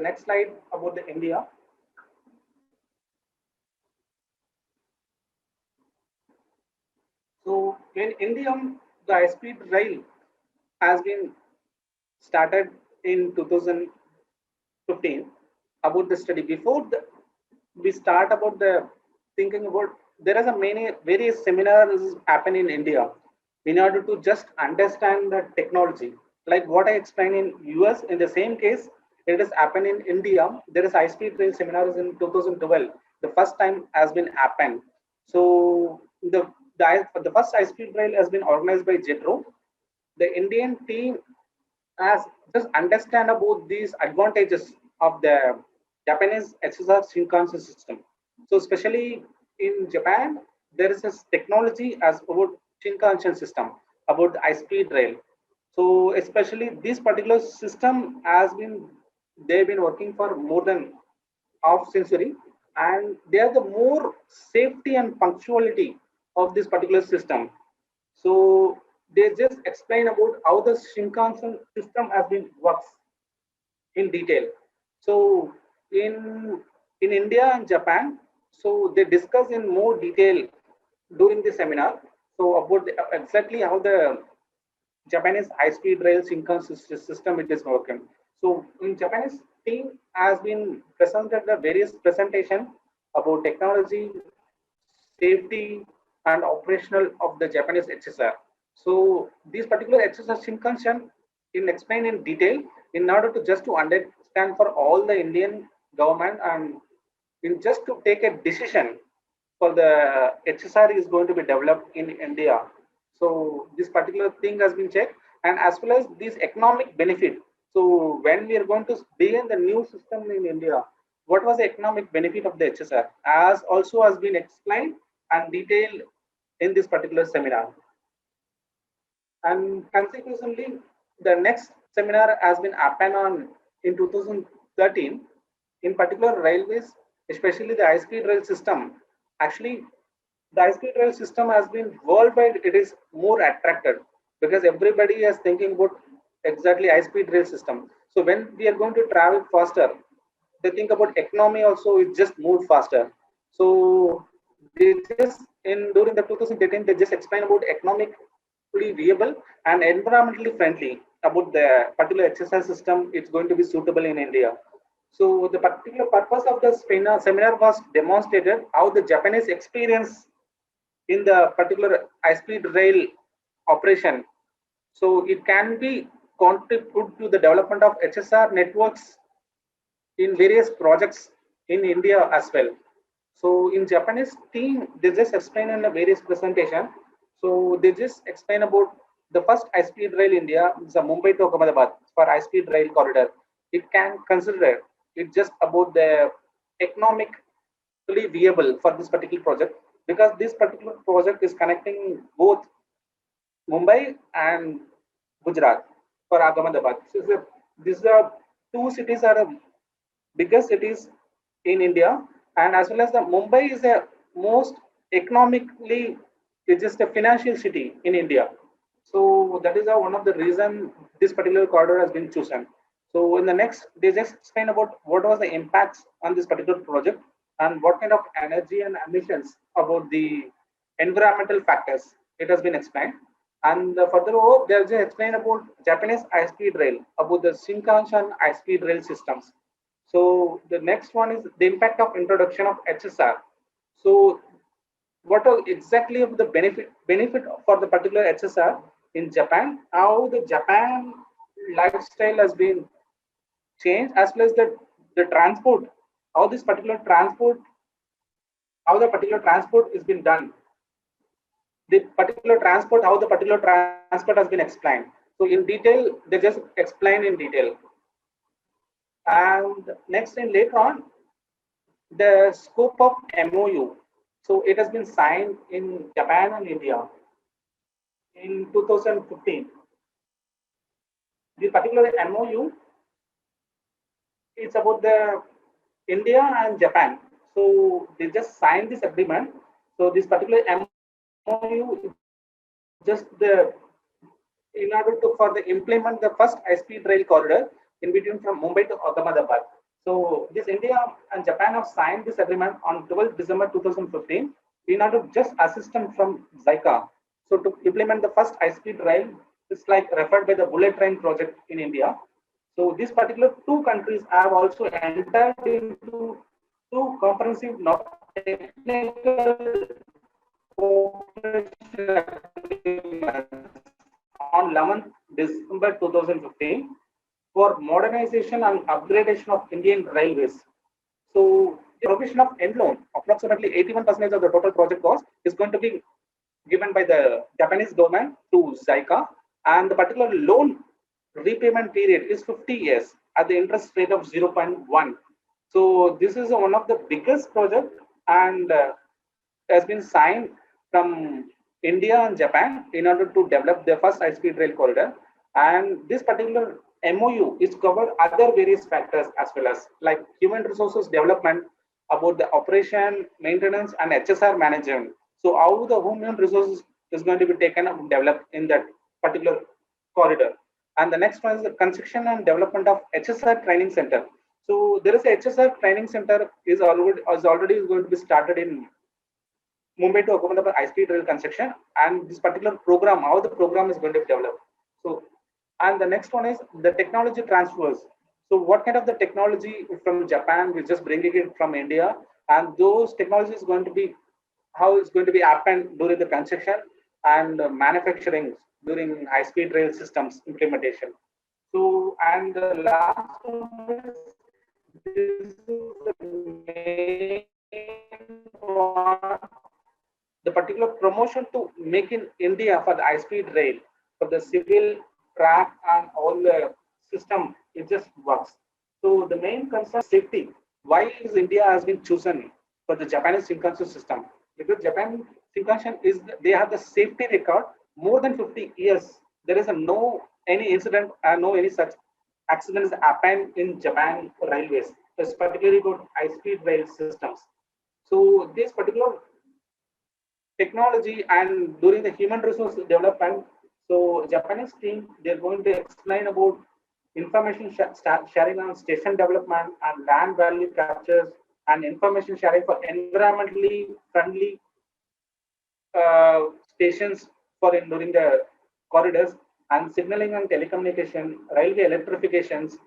next slide about the India. So in India, the high-speed rail has been started in 2015 about the study. Before we start about the thinking about, there is a many various seminars happen in India in order to just understand the technology. Like what I explained in US, in the same case, it has happened in India. There is high-speed rail seminars in 2012. The first time has been happened. So the first high-speed rail has been organized by JETRO. The Indian team has just understand about these advantages of the Japanese HSR Shinkansen system. So especially in Japan, there is this technology as about Shinkansen system, about the high-speed rail. So especially this particular system has been, they've been working for more than half century, and they are the more safety and punctuality of this particular system. So they just explain about how the Shinkansen system has been works in detail. So in India and Japan, so they discuss in more detail during the seminar. So about exactly how the Japanese high-speed rail Shinkansen system it is working. So in Japanese team has been presented the various presentation about technology, safety, and operational of the Japanese HSR. So these particular HSR Shinkansen in explain in detail in order to just to understand for all the Indian government and in just to take a decision for the HSR is going to be developed in India. So this particular thing has been checked, and as well as this economic benefit. So when we are going to begin the new system in India, what was the economic benefit of the HSR, as also has been explained and detailed in this particular seminar. And consequently, the next seminar has been happened on in 2013. In particular, railways, especially the high-speed rail system. Actually, the high-speed rail system has been worldwide. It is more attracted because everybody is thinking about exactly high-speed rail system. So when we are going to travel faster, they think about economy also. It just move faster. So they just in during the 2013 they just explain about economically viable and environmentally friendly about the particular exercise system. It's going to be suitable in India. So the particular purpose of the seminar was demonstrated how the Japanese experience in the particular high-speed rail operation. So it can be contribute to the development of HSR networks in various projects in India as well. So in Japanese team, they just explain in a various presentation. So they just explain about the first high-speed rail India is a Mumbai to Ahmedabad for high-speed rail corridor. It can consider it just about the economically viable for this particular project because this particular project is connecting both Mumbai and Gujarat for Ahmedabad. So these are two cities are the biggest cities in India, and as well as the Mumbai is the most economically, it's just a financial city in India. So that is one of the reason this particular corridor has been chosen. So in the next, they just explain about what was the impacts on this particular project and what kind of energy and emissions about the environmental factors. It has been explained. And furthermore, they just explain about Japanese high-speed rail, about the Shinkansen high-speed rail systems. So the next one is the impact of introduction of HSR. So what are exactly of the benefit for the particular HSR in Japan? How the Japan lifestyle has been changed, as well as the transport, how this particular transport, how the particular transport is been done. The particular transport, how the particular transport has been explained. So in detail, they just explain in detail. And next and later on, the scope of MOU. So it has been signed in Japan and India in 2015. The particular MOU is about the India and Japan. So they just signed this agreement. So this particular MOU is just the in order to for the implement the first high-speed rail corridor in between from Mumbai to Ahmedabad. So this India and Japan have signed this agreement on 12th December 2015 in order to just assistance from JICA. So to implement the first high-speed rail, it's like referred by the bullet train project in India. So these particular two countries have also entered into two comprehensive technical cooperation agreements on 11th December 2015 for modernization and upgradation of Indian railways. So the provision of end loan, approximately 81% of the total project cost is going to be given by the Japanese government to JICA, and the particular loan repayment period is 50 years at the interest rate of 0.1. So this is one of the biggest project, and has been signed from India and Japan in order to develop the first high-speed rail corridor. And this particular MOU is cover other various factors as well as like human resources development, about the operation, maintenance, and HSR management. So how the human resources is going to be taken up and developed in that particular corridor. And the next one is the construction and development of HSR training center. So there is a HSR training center is already going to be started in Mumbai to Ahmedabad High-Speed Rail construction, and this particular program, how the program is going to be developed. So, and the next one is the technology transfers. So, what kind of the technology from Japan we're just bringing it from India, and those technologies is going to be how it's going to be happened during the construction and manufacturing during high-speed rail systems implementation. So, and the last one is this is the main one, the particular promotion to make in India for the high-speed rail, for the civil track and all the system, it just works. So the main concern is safety. Why is India has been chosen for the Japanese Shinkansen system? Because Japan Shinkansen is they have the safety record more than 50 years. There is a no any incident and no any such accidents happen in Japan railways, particularly about high-speed rail systems. So this particular technology and during the human resource development, so Japanese team, they're going to explain about information sharing on station development and land value captures and information sharing for environmentally friendly stations for during the corridors, and signaling and telecommunication, railway electrifications,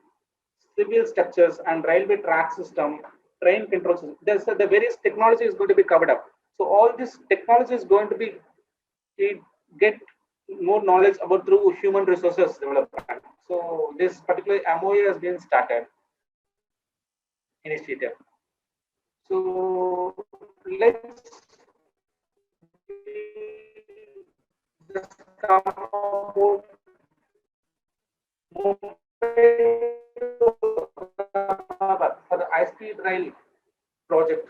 civil structures and railway track system, train control system. There's the various technology is going to be covered up. So all this technology is going to be get more knowledge about through human resources development. So this particular MOA has been started, initiative. So let's just come about for the high-speed rail project.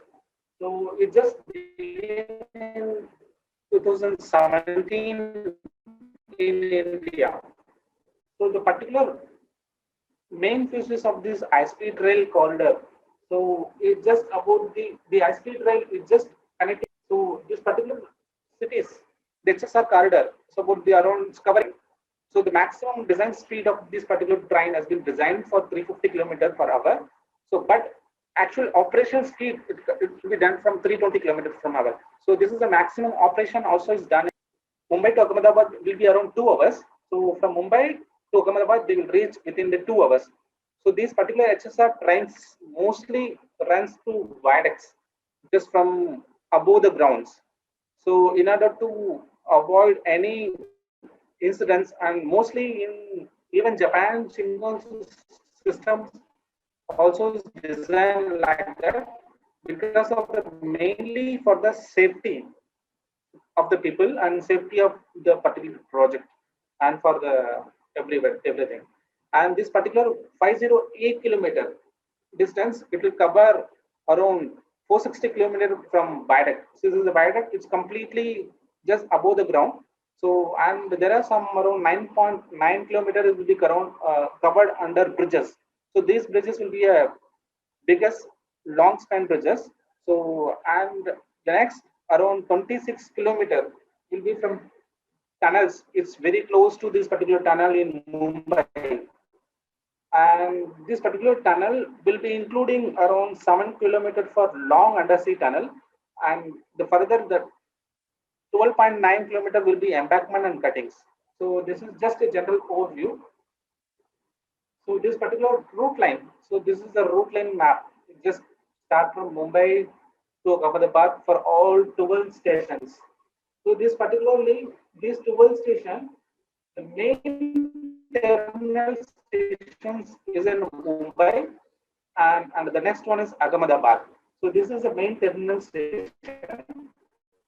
So it just began in 2017 in India. So the particular main features of this high-speed rail corridor. So it's just about the high-speed rail is just connecting to this particular cities. The HSR corridor. So about the around covering. So the maximum design speed of this particular train has been designed for 350 kilometers per hour. So, but actual operational speed it will be done from 320 kilometers per hour. So this is the maximum operation also is done. Mumbai to Ahmedabad will be around 2 hours. So from Mumbai to Ahmedabad they will reach within the 2 hours. So these particular HSR trains mostly runs to viaducts just from above the grounds. So in order to avoid any incidents, and mostly in even Japan Shinkansen systems also is designed like that because of the mainly for the safety of the people and safety of the particular project and for the everything. And this particular 508 kilometer distance, it will cover around 460 kilometers from Viaduct. So this is the Viaduct, it's completely just above the ground. So, and there are some around 9.9 kilometers will be covered under bridges. So these bridges will be a biggest long span bridges. So, and the next around 26 kilometers will be from tunnels. It's very close to this particular tunnel in Mumbai. And this particular tunnel will be including around 7 kilometers for long undersea tunnel, and the further the 12.9 kilometer will be embankment and cuttings. So this is just a general overview. So this particular route line, so this is the route line map. It just start from Mumbai to Ahmedabad for all 12 stations. So this particularly, these 12 stations, the main terminal stations is in Mumbai, and the next one is Ahmedabad. So this is the main terminal station.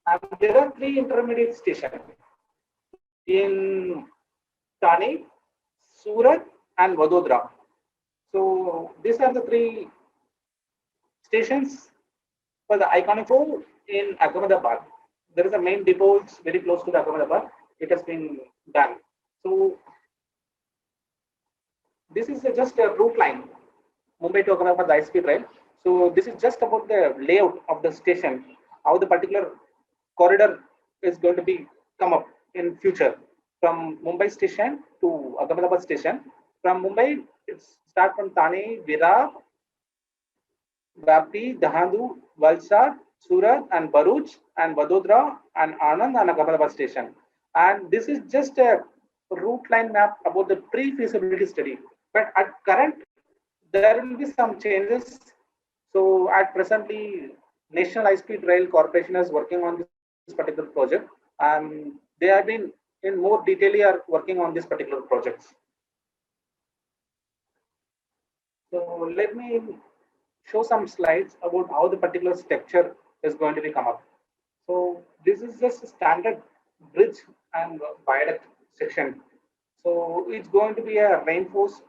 And there are three intermediate stations in Thane, Surat, and Vadodara. So these are the three stations for the iconic road in Ahmedabad. There is a main depot very close to the Ahmedabad. It has been done. So this is just a route line, Mumbai to Ahmedabad high-speed rail. So this is just about the layout of the station, how the particular corridor is going to be come up in future from Mumbai station to Ahmedabad station. From Mumbai, it's start from Thane, Virar, Vapi, Dahandu, Valsad, Surat, and Bharuch, and Vadodara, and Anand, and Ahmedabad station. And this is just a route line map about the pre-feasibility study. But at current, there will be some changes. So at presently, National High-Speed Rail Corporation is working on this particular project, and they have been in more detail are working on this particular projects. So let me show some slides about how the particular structure is going to be come up. So this is just a standard bridge and viaduct section. So it's going to be a reinforced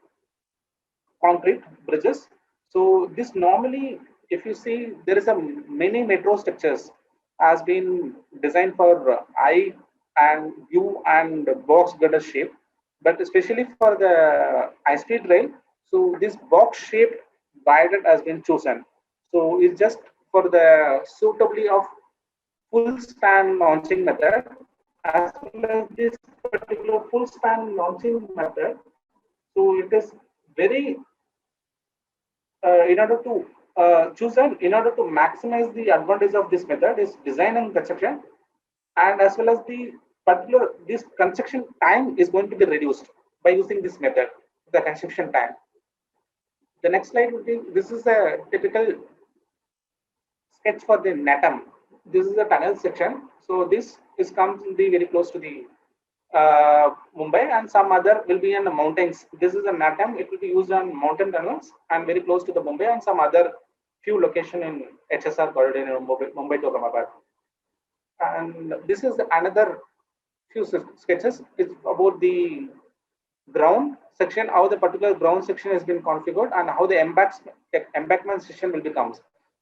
concrete bridges. So this normally, if you see, there is a many metro structures has been designed for I and U and box girder shape, but especially for the high-speed rail, so this box-shaped viaduct has been chosen. So it's just for the suitably of full span launching method, as well as this particular full span launching method. So it is very in order to chosen in order to maximize the advantage of this method is design and construction, and as well as the particular this construction time is going to be reduced by using this method, the construction time. The next slide would be, this is a typical sketch for the NATM. This is the tunnel section. So this is comes to be very close to the Mumbai, and some other will be in the mountains. This is a NATM. It will be used on mountain tunnels and very close to the Mumbai, and some other few location in HSR corridor in Mumbai to Ahmedabad. And this is another few sketches. It's about the ground section, how the particular ground section has been configured, and how the embankment section will become.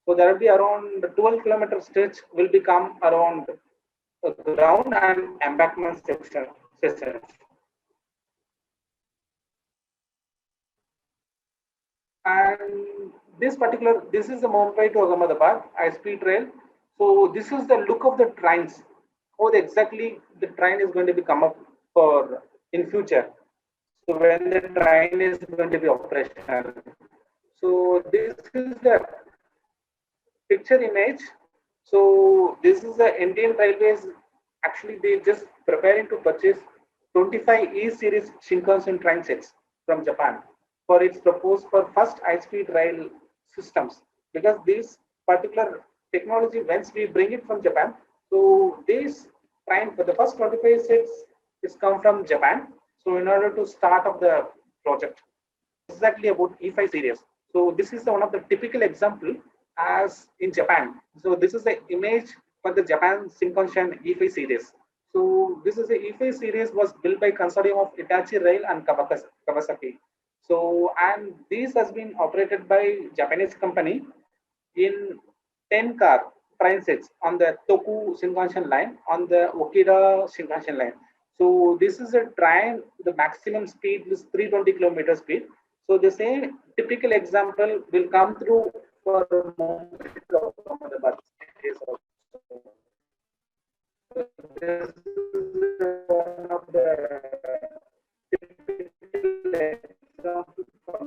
So there will be around 12-kilometer stretch will become around ground and embankment section. And this is the Mumbai to Ahmedabad high-speed rail. So this is the look of the trains. How exactly the train is going to be come up for in future. So when the train is going to be operational. So this is the picture image. So this is the Indian Railways. Actually, they just preparing to purchase 25 E-series Shinkansen train sets from Japan for its proposed for first high-speed rail systems. Because this particular technology, once we bring it from Japan, so this train for the first 25 sets is come from Japan. So in order to start up the project, exactly about E5 series. So this is one of the typical example as in Japan. So this is the image for the Japan Shinkansen E5 series. So this is the E5 series was built by consortium of Hitachi Rail and Kawasaki. So and this has been operated by Japanese company in 10 car train sets on the Toku Shinkansen line, on the Hokkaido Shinkansen line. So this is a train, the maximum speed is 320 kilometer speed. So the same typical example will come through for Mumbai to Ahmedabad. This is one of the typical examples for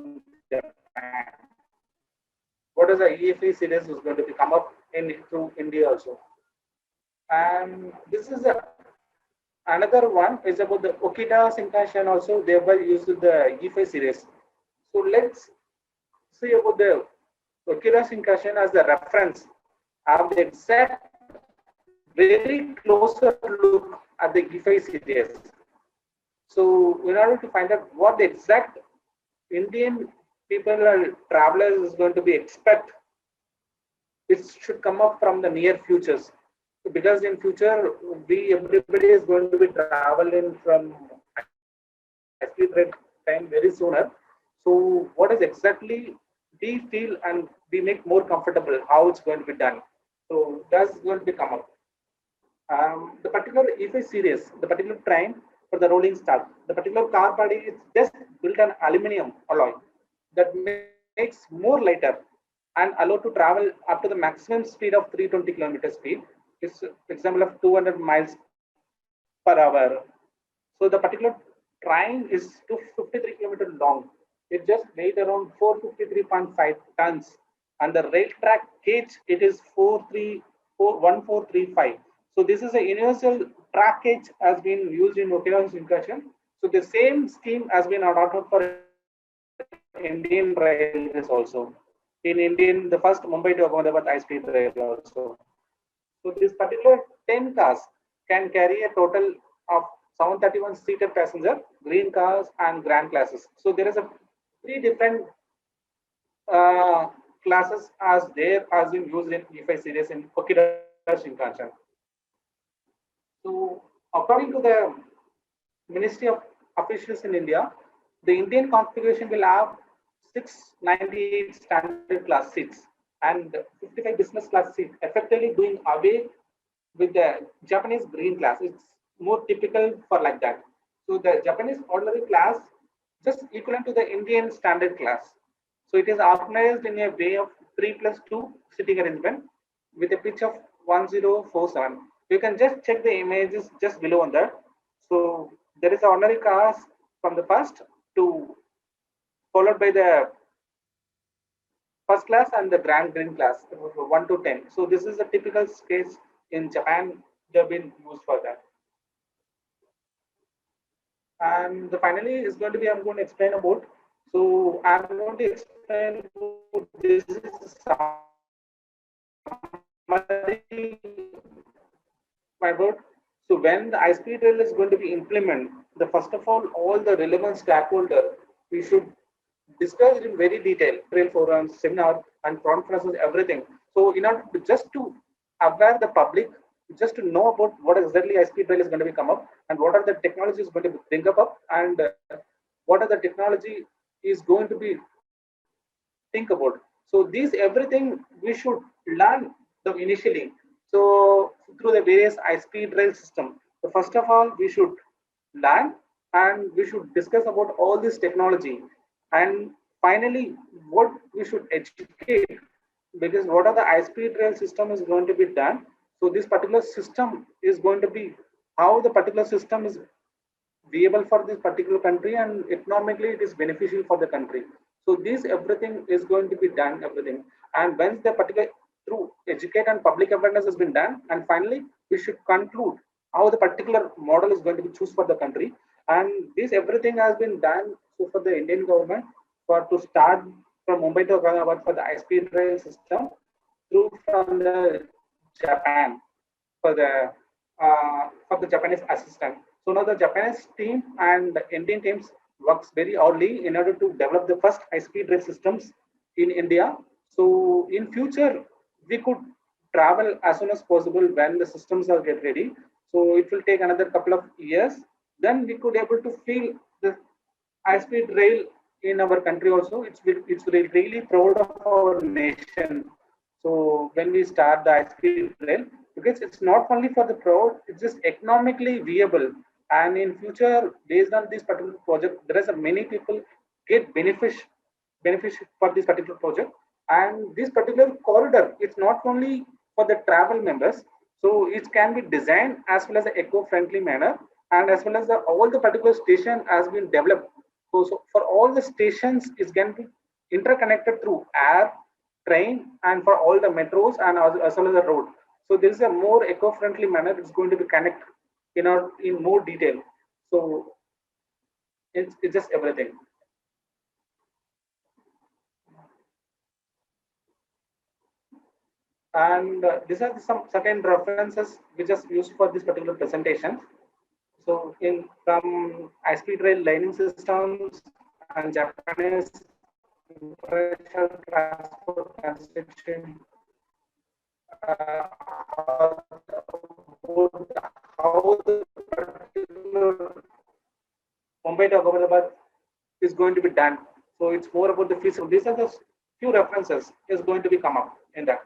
EFA series is going to be come up in through India also. And this is another one is about the Okita Shinkansen also, thereby used the EFA series. So let's see about the Okita Shinkansen as the reference. Have the exact very closer look at the EFA series. So in order to find out what the exact Indian people or travelers is going to be expect, it should come up from the near futures. Because in future, everybody is going to be traveling from high-speed rail time very sooner. So what is exactly we feel and we make more comfortable how it's going to be done. So that's going to be come up. The particular EFA series, the particular train for the rolling stock, the particular car body is just built on aluminum alloy that makes more lighter and allowed to travel up to the maximum speed of 320 kilometer speed. It's example of 200 miles per hour. So the particular train is 253 kilometers long. It just weighed around 453.5 tons, and the rail track gauge it is 1435. So this is a universal track gauge has been used in Okinawa Shinkansen. So the same scheme has been adopted for Indian railways also. In Indian, the first Mumbai to Ahmedabad High-Speed Rail also. So this particular 10 cars can carry a total of 731 seated passenger, green cars and grand classes. So there is a three different classes as there as in used in EFI series in Hokkaido Shinkansen. So according to the Ministry of Officials in India, the Indian configuration will have 698 standard class seats and 55 business class seats, effectively doing away with the Japanese green class. It's more typical for like that. So the Japanese ordinary class just equivalent to the Indian standard class. So it is organized in a way of 3+2 sitting arrangement with a pitch of 1047. You can just check the images just below on that. So there is ordinary cars from the first to followed by the first class and the grand green class 1 to 10. So this is a typical case in Japan. They've been used for that. And finally is going to be I'm going to explain about. So I'm going to explain this is about. So when the high-speed rail is going to be implemented, the first of all the relevant stakeholders, we should discuss in very detail, rail forums, seminar, and conferences, everything. So in order to just to aware the public, just to know about what exactly high-speed rail is going to be come up, and what are the technologies going to bring up, and what are the technology is going to be think about. So these everything we should learn the initially. So through the various high-speed rail system. So first of all, we should learn and we should discuss about all this technology. And finally, what we should educate, because what are the high-speed rail system is going to be done. So this particular system is going to be how the particular system is viable for this particular country and economically it is beneficial for the country. So this everything is going to be done, everything. And once the particular through educate and public awareness has been done, and finally we should conclude how the particular model is going to be choose for the country. And this everything has been done so for the Indian government for to start from Mumbai to Ahmedabad for the high-speed rail system through from the Japan for the Japanese assistant. So now the Japanese team and the Indian teams works very early in order to develop the first high-speed rail systems in India. So in future, we could travel as soon as possible when the systems are get ready. So it will take another couple of years. Then we could able to feel the high-speed rail in our country also. It's really proud of our nation. So when we start the high-speed rail, because it's not only for the proud, it's just economically viable. And in future, based on this particular project, there is a many people get benefit for this particular project. And this particular corridor, it's not only for the travel members, so it can be designed as well as an eco-friendly manner, and as well as all the particular station has been developed. So for all the stations is going to be interconnected through air, train and for all the metros and as well as the road. So there is a more eco-friendly manner. It's going to be connect in more detail. So it's just everything. And these are some certain references which is used for this particular presentation. So in from high-speed rail lining systems and Japanese infrastructure transport construction, uh, how the particular Mumbai to Ahmedabad is going to be done. So it's more about the feasibility. These are the few references is going to be come up in that.